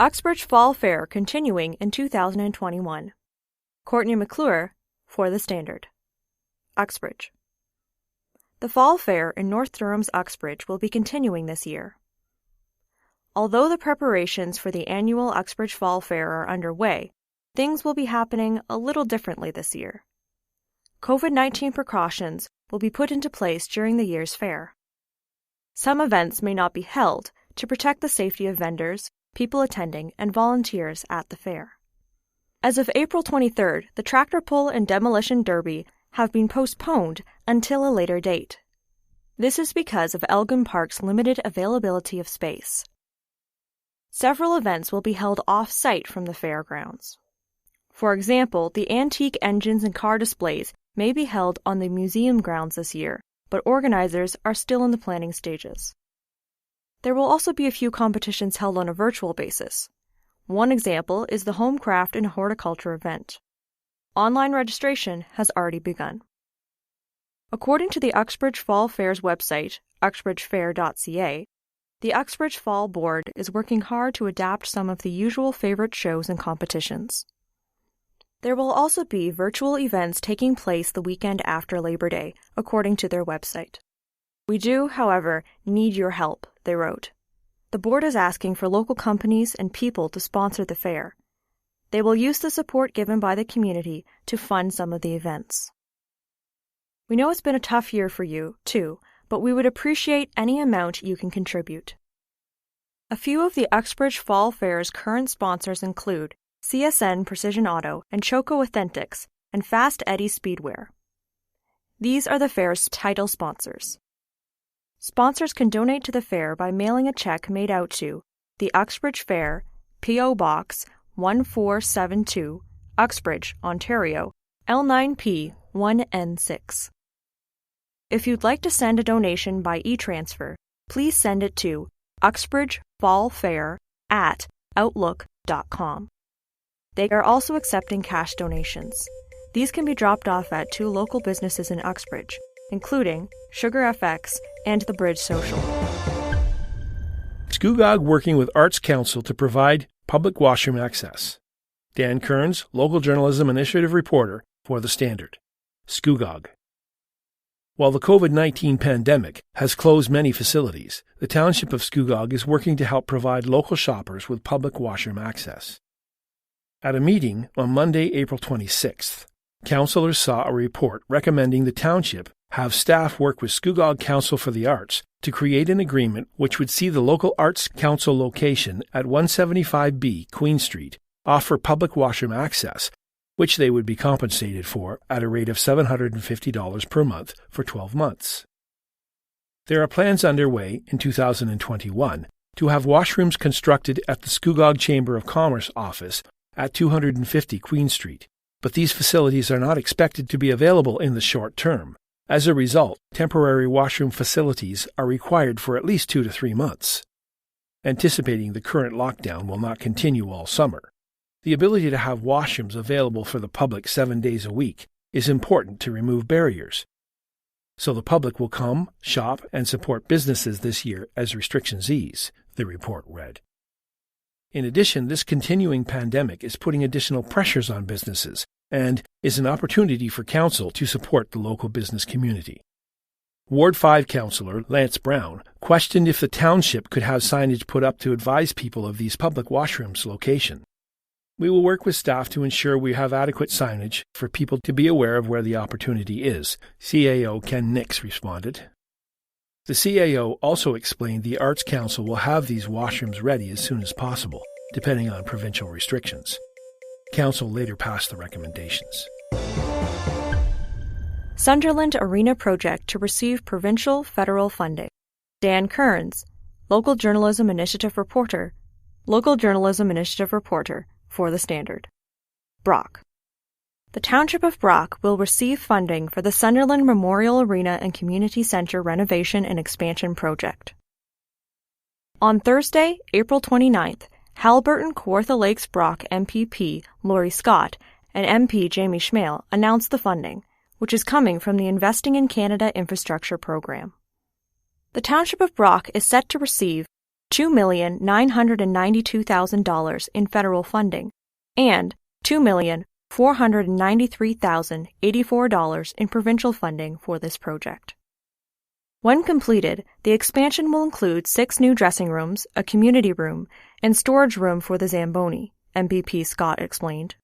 Uxbridge Fall Fair continuing in 2021. Courtney McClure for The Standard. Uxbridge. The Fall Fair in North Durham's Uxbridge will be continuing this year. Although the preparations for the annual Uxbridge Fall Fair are underway, things will be happening a little differently this year. COVID-19 precautions will be put into place during the year's fair. Some events may not be held to protect the safety of vendors, people attending, and volunteers at the fair. As of April 23rd, the tractor pull and demolition derby have been postponed until a later date. This is because of Elgin Park's limited availability of space. Several events will be held off-site from the fairgrounds. For example, the antique engines and car displays may be held on the museum grounds this year, but organizers are still in the planning stages. There will also be a few competitions held on a virtual basis. One example is the Home Craft and Horticulture event. Online registration has already begun. According to the Uxbridge Fall Fair's website, uxbridgefair.ca, the Uxbridge Fall Board is working hard to adapt some of the usual favorite shows and competitions. There will also be virtual events taking place the weekend after Labor Day, according to their website. We do, however, need your help, they wrote. The board is asking for local companies and people to sponsor the fair. They will use the support given by the community to fund some of the events. We know it's been a tough year for you, too, but we would appreciate any amount you can contribute. A few of the Uxbridge Fall Fair's current sponsors include CSN Precision Auto and Choco Authentics and Fast Eddie Speedwear. These are the fair's title sponsors. Sponsors can donate to the fair by mailing a check made out to the Uxbridge Fair, P.O. Box 1472, Uxbridge, Ontario, L9P 1N6. If you'd like to send a donation by e-transfer, please send it to uxbridgefallfair@outlook.com. They are also accepting cash donations. These can be dropped off at 2 local businesses in Uxbridge, including Sugar FX and the Bridge Social. Scugog working with Arts Council to provide public washroom access. Dan Kearns, Local Journalism Initiative reporter for The Standard. Scugog. While the COVID-19 pandemic has closed many facilities, the township of Scugog is working to help provide local shoppers with public washroom access. At a meeting on Monday, April 26th, councillors saw a report recommending the township have staff work with Scugog Council for the Arts to create an agreement which would see the local Arts Council location at 175B Queen Street offer public washroom access, which they would be compensated for at a rate of $750 per month for 12 months. There are plans underway in 2021 to have washrooms constructed at the Scugog Chamber of Commerce office at 250 Queen Street, but these facilities are not expected to be available in the short term. As a result, temporary washroom facilities are required for at least 2 to 3 months. Anticipating the current lockdown will not continue all summer, the ability to have washrooms available for the public 7 days a week is important to remove barriers. So the public will come, shop, and support businesses this year as restrictions ease, the report read. In addition, this continuing pandemic is putting additional pressures on businesses and is an opportunity for council to support the local business community. Ward 5 Councillor Lance Brown questioned if the township could have signage put up to advise people of these public washrooms' location. We will work with staff to ensure we have adequate signage for people to be aware of where the opportunity is, CAO Ken Nix responded. The CAO also explained the Arts Council will have these washrooms ready as soon as possible, depending on provincial restrictions. Council later passed the recommendations. Sunderland Arena project to receive provincial federal funding. Dan Kearns, Local Journalism Initiative reporter for The Standard. Brock. The Township of Brock will receive funding for the Sunderland Memorial Arena and Community Centre renovation and expansion project. On Thursday, April 29th, Halberton-Kawartha Lakes Brock MPP Laurie Scott and MP Jamie Schmale announced the funding, which is coming from the Investing in Canada Infrastructure Program. The Township of Brock is set to receive $2,992,000 in federal funding and $2,493,084 in provincial funding for this project. When completed, the expansion will include 6 new dressing rooms, a community room, and storage room for the Zamboni, MPP Scott explained.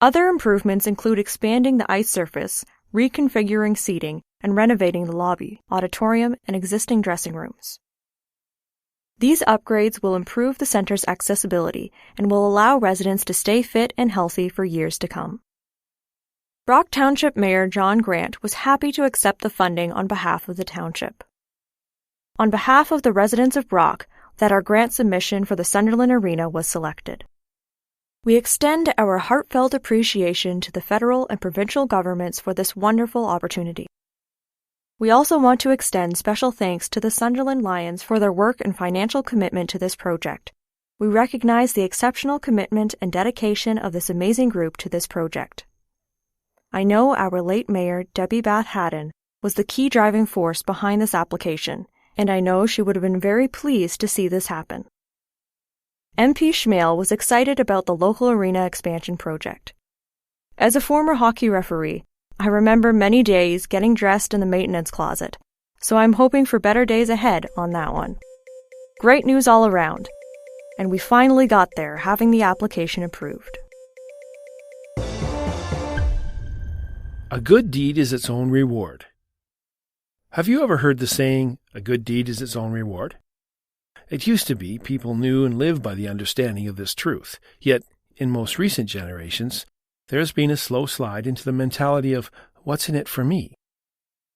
Other improvements include expanding the ice surface, reconfiguring seating, and renovating the lobby, auditorium, and existing dressing rooms. These upgrades will improve the center's accessibility and will allow residents to stay fit and healthy for years to come. Brock Township Mayor John Grant was happy to accept the funding on behalf of the township. On behalf of the residents of Brock, that our grant submission for the Sunderland Arena was selected. We extend our heartfelt appreciation to the federal and provincial governments for this wonderful opportunity. We also want to extend special thanks to the Sunderland Lions for their work and financial commitment to this project. We recognize the exceptional commitment and dedication of this amazing group to this project. I know our late Mayor, Debbie Bath Haddon, was the key driving force behind this application, and I know she would have been very pleased to see this happen. MP Schmale was excited about the local arena expansion project. As a former hockey referee, I remember many days getting dressed in the maintenance closet, so I'm hoping for better days ahead on that one. Great news all around, and we finally got there, having the application approved. A good deed is its own reward. Have you ever heard the saying, a good deed is its own reward? It used to be people knew and lived by the understanding of this truth, yet in most recent generations, there has been a slow slide into the mentality of, what's in it for me?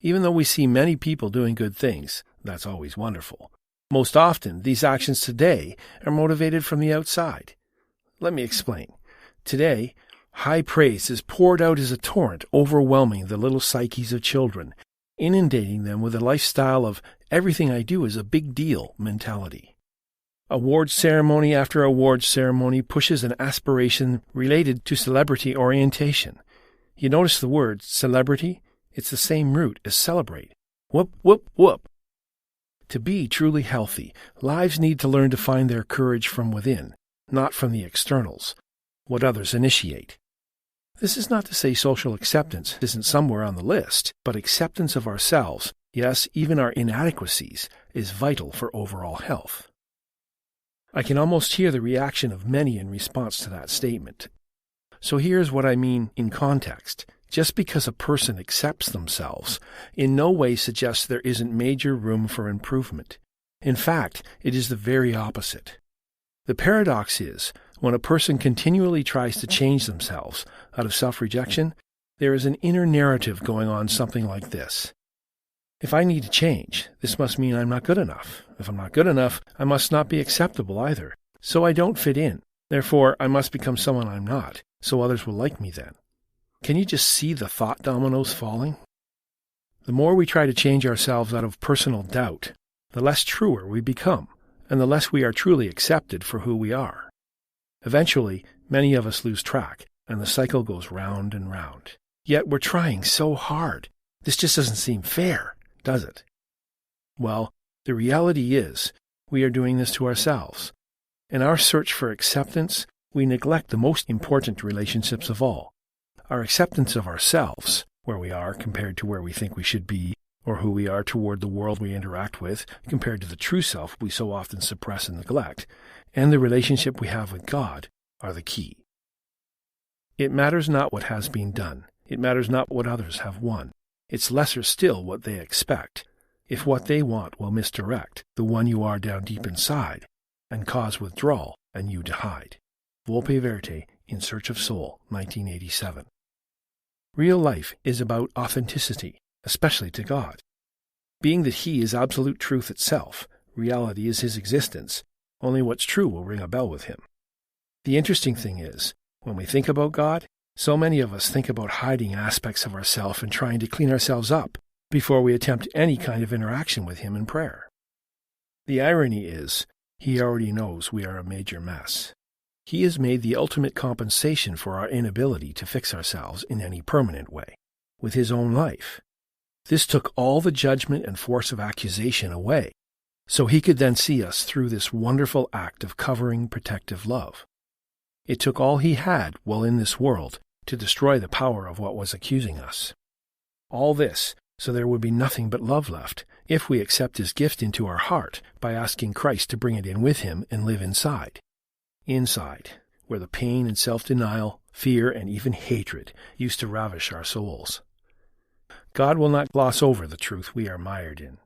Even though we see many people doing good things, that's always wonderful. Most often, these actions today are motivated from the outside. Let me explain. Today, high praise is poured out as a torrent, overwhelming the little psyches of children, inundating them with a lifestyle of everything I do is a big deal mentality. Awards ceremony after awards ceremony pushes an aspiration related to celebrity orientation. You notice the word celebrity? It's the same root as celebrate. Whoop, whoop, whoop. To be truly healthy, lives need to learn to find their courage from within, not from the externals, what others initiate. This is not to say social acceptance isn't somewhere on the list, but acceptance of ourselves, yes, even our inadequacies, is vital for overall health. I can almost hear the reaction of many in response to that statement. So here's what I mean in context. Just because a person accepts themselves, in no way suggests there isn't major room for improvement. In fact, it is the very opposite. The paradox is, when a person continually tries to change themselves out of self-rejection, there is an inner narrative going on something like this. If I need to change, this must mean I'm not good enough. If I'm not good enough, I must not be acceptable either. So I don't fit in. Therefore, I must become someone I'm not, so others will like me then. Can you just see the thought dominoes falling? The more we try to change ourselves out of personal doubt, the less truer we become, and the less we are truly accepted for who we are. Eventually, many of us lose track, and the cycle goes round and round. Yet we're trying so hard. This just doesn't seem fair, does it? Well, the reality is, we are doing this to ourselves. In our search for acceptance, we neglect the most important relationships of all. Our acceptance of ourselves, where we are compared to where we think we should be, or who we are toward the world we interact with, compared to the true self we so often suppress and neglect, and the relationship we have with God, are the key. It matters not what has been done. It matters not what others have won. It's lesser still what they expect, if what they want will misdirect the one you are down deep inside, and cause withdrawal and you to hide. Volpe Verte, In Search of Soul, 1987. Real life is about authenticity, especially to God. Being that He is absolute truth itself, reality is His existence, only what's true will ring a bell with Him. The interesting thing is, when we think about God, so many of us think about hiding aspects of ourselves and trying to clean ourselves up before we attempt any kind of interaction with Him in prayer. The irony is, He already knows we are a major mess. He has made the ultimate compensation for our inability to fix ourselves in any permanent way, with His own life. This took all the judgment and force of accusation away, so he could then see us through this wonderful act of covering protective love. It took all he had while in this world to destroy the power of what was accusing us. All this so there would be nothing but love left if we accept his gift into our heart by asking Christ to bring it in with him and live inside. Inside, where the pain and self-denial, fear, and even hatred used to ravish our souls. God will not gloss over the truth we are mired in,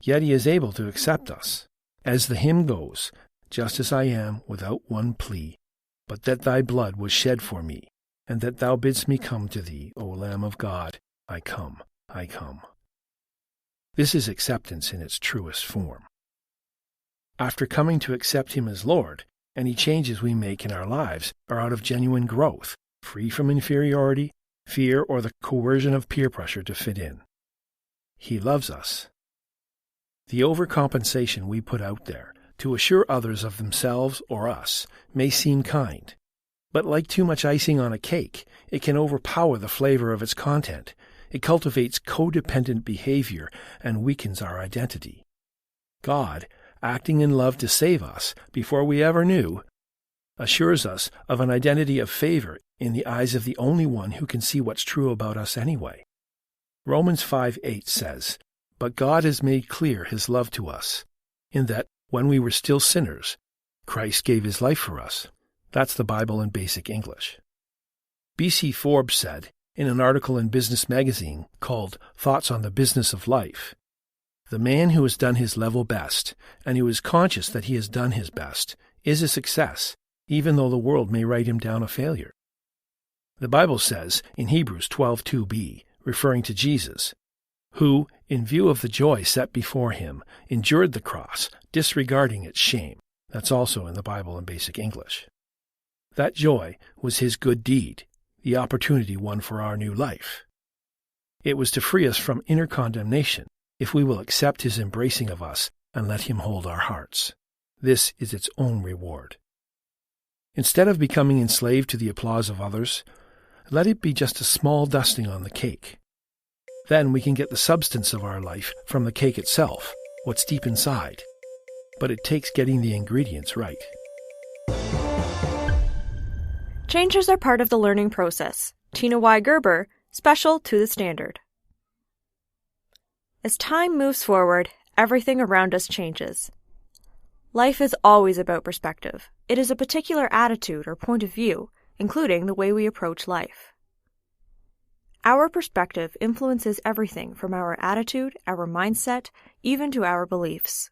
yet he is able to accept us. As the hymn goes, just as I am without one plea, but that thy blood was shed for me, and that thou bidst me come to thee, O Lamb of God, I come, I come. This is acceptance in its truest form. After coming to accept him as Lord, any changes we make in our lives are out of genuine growth, free from inferiority, fear, or the coercion of peer pressure to fit in. He loves us. The overcompensation we put out there to assure others of themselves or us may seem kind, but like too much icing on a cake, it can overpower the flavor of its content. It cultivates codependent behavior and weakens our identity. God, acting in love to save us before we ever knew, assures us of an identity of favor in the eyes of the only one who can see what's true about us anyway. Romans 5:8 says, "But God has made clear his love to us, in that when we were still sinners, Christ gave his life for us." That's the Bible in basic English. B.C. Forbes said, in an article in Business Magazine called Thoughts on the Business of Life, "The man who has done his level best, and who is conscious that he has done his best, is a success, even though the world may write him down a failure." The Bible says in Hebrews 12:2b, referring to Jesus, who, in view of the joy set before him, endured the cross, disregarding its shame. That's also in the Bible in basic English. That joy was his good deed, the opportunity won for our new life. It was to free us from inner condemnation if we will accept his embracing of us and let him hold our hearts. This is its own reward. Instead of becoming enslaved to the applause of others, let it be just a small dusting on the cake. Then we can get the substance of our life from the cake itself, what's deep inside. But it takes getting the ingredients right. Changes are part of the learning process. Tina Y. Gerber, special to the standard. As time moves forward, everything around us changes. Life is always about perspective. It is a particular attitude or point of view, including the way we approach life. Our perspective influences everything from our attitude, our mindset, even to our beliefs.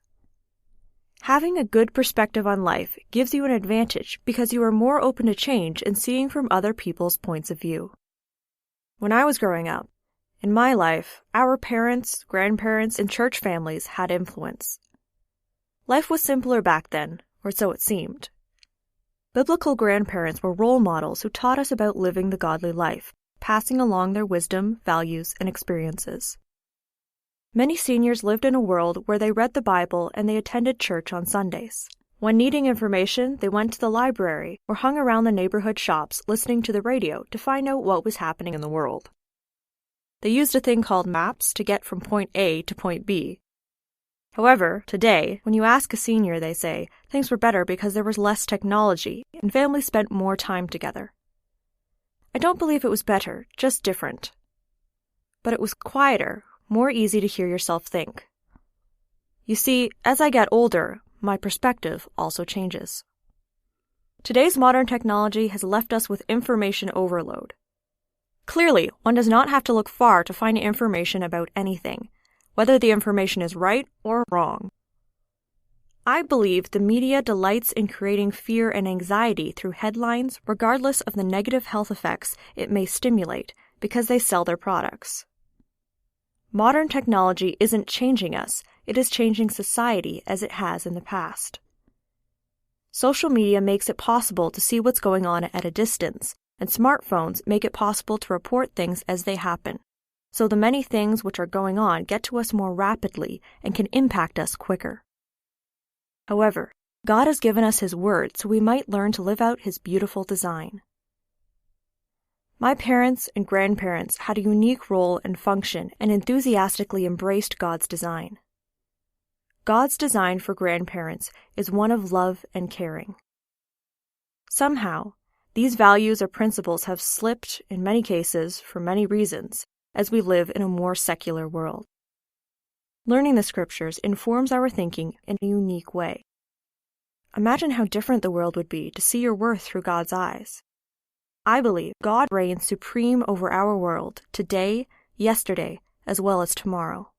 Having a good perspective on life gives you an advantage because you are more open to change and seeing from other people's points of view. When I was growing up, in my life, our parents, grandparents, and church families had influence. Life was simpler back then, or so it seemed. Biblical grandparents were role models who taught us about living the godly life, passing along their wisdom, values, and experiences. Many seniors lived in a world where they read the Bible and they attended church on Sundays. When needing information, they went to the library or hung around the neighborhood shops listening to the radio to find out what was happening in the world. They used a thing called maps to get from point A to point B. However, today, when you ask a senior, they say things were better because there was less technology and families spent more time together. I don't believe it was better, just different. But it was quieter, more easy to hear yourself think. You see, as I get older, my perspective also changes. Today's modern technology has left us with information overload. Clearly, one does not have to look far to find information about anything, whether the information is right or wrong. I believe the media delights in creating fear and anxiety through headlines, regardless of the negative health effects it may stimulate, because they sell their products. Modern technology isn't changing us, it is changing society as it has in the past. Social media makes it possible to see what's going on at a distance, and smartphones make it possible to report things as they happen. So the many things which are going on get to us more rapidly and can impact us quicker. However, God has given us His Word so we might learn to live out His beautiful design. My parents and grandparents had a unique role and function and enthusiastically embraced God's design. God's design for grandparents is one of love and caring. Somehow, these values or principles have slipped, in many cases, for many reasons, as we live in a more secular world. Learning the Scriptures informs our thinking in a unique way. Imagine how different the world would be to see your worth through God's eyes. I believe God reigns supreme over our world today, yesterday, as well as tomorrow.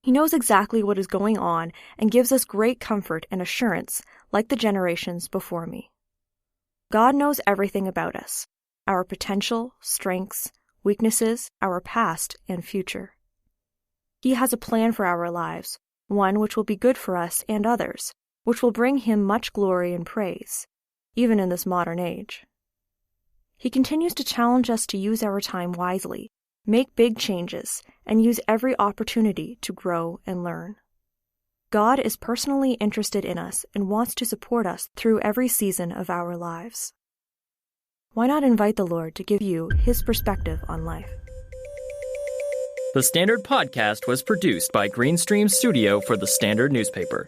He knows exactly what is going on and gives us great comfort and assurance like the generations before me. God knows everything about us, our potential, strengths, weaknesses, our past and future. He has a plan for our lives, one which will be good for us and others, which will bring Him much glory and praise, even in this modern age. He continues to challenge us to use our time wisely, make big changes, and use every opportunity to grow and learn. God is personally interested in us and wants to support us through every season of our lives. Why not invite the Lord to give you His perspective on life? The Standard Podcast was produced by Greenstream Studio for the Standard newspaper.